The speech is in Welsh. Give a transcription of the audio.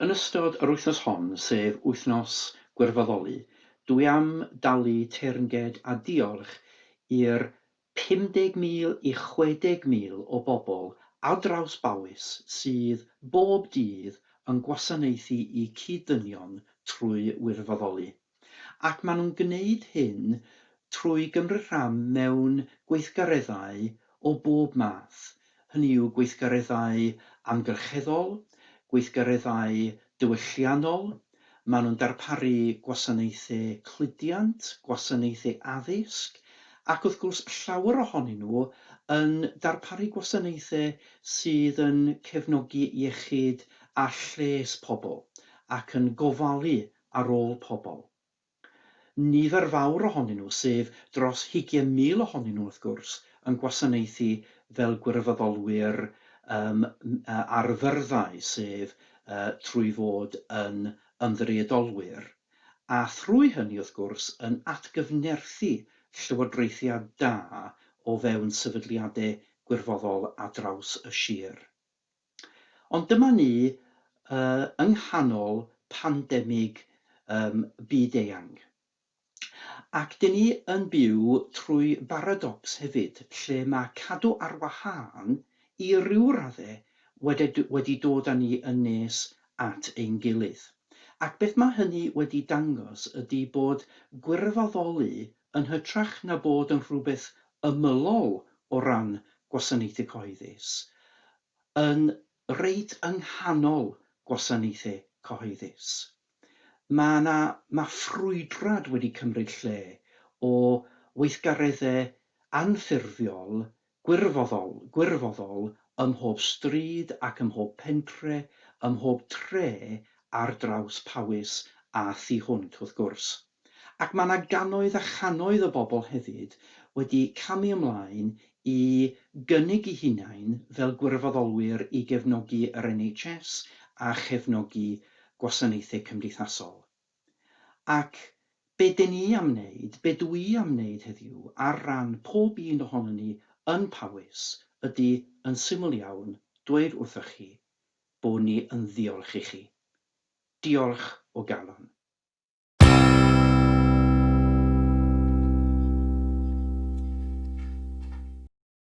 Yn ystod yr wythnos hon, sef Wythnos Gwirfoddoli, dwi am dalu teyrnged a diolch i'r 50,000 i 60,000 o bobl ar draws Bowys sydd bob dydd yn gwasanaethu i cyddynion trwy wirfoddoli. Ac maen nhw'n gwneud hyn trwy gymryd rhan mewn gweithgareddau o bob math. Hynny yw gweithgareddau amgylcheddol, gweithgareddau diwylliannol, maen nhw'n darparu gwasanaethau cludiant, gwasanaethau addysg, ac wrth gwrs llawer ohonyn nhw yn darparu gwasanaethau sydd yn cefnogi iechyd a lles pobl ac yn gofalu ar ôl pobl. Nifer fawr ohonyn nhw, sef dros 20,000 ohonyn nhw wrth gwrs, yn gwasanaethu fel gwirfoddolwyr arfyrddau, sef trwy fod yn ymddiriedolwyr, a thrwy hynny wrth gwrs yn atgyfnerthu llywodraethiad da o fewn sefydliadau gwirfoddol ar draws y sir. Ond dyma ni yng nghanol pandemig byd-eang. Ac dyn ni yn byw trwy baradocs hefyd, lle mae cadw ar wahân i ryw raddau wedi dod â ni yn nes at ein gilydd. Ac beth mae hynny wedi dangos ydy bod gwirfoddoli yn hytrach na bod yn rhywbeth ymylol o ran gwasanaethau cyhoeddus, yn reit yng nghanol gwasanaethau cyhoeddus. Mae ffrwydrad wedi cymryd lle o weithgareddau anffurfiol, gwirfoddol ym mhob stryd ac ym mhob pentre, ym mhob tre ar draws Powys a thu hwnt wrth gwrs. Ac mae yna gannoedd a channoedd o bobl hefyd wedi camu ymlaen i gynnig eu hunain fel gwirfoddolwyr i gefnogi yr NHS a chefnogi gwasanaethau cymdeithasol. Ac be dyn ni am wneud, be dwi am wneud heddiw ar ran pob un ohonon ni yn Powys ydy yn syml iawn dweud wrthoch chi bod ni yn ddiolch i chi. Diolch o galon.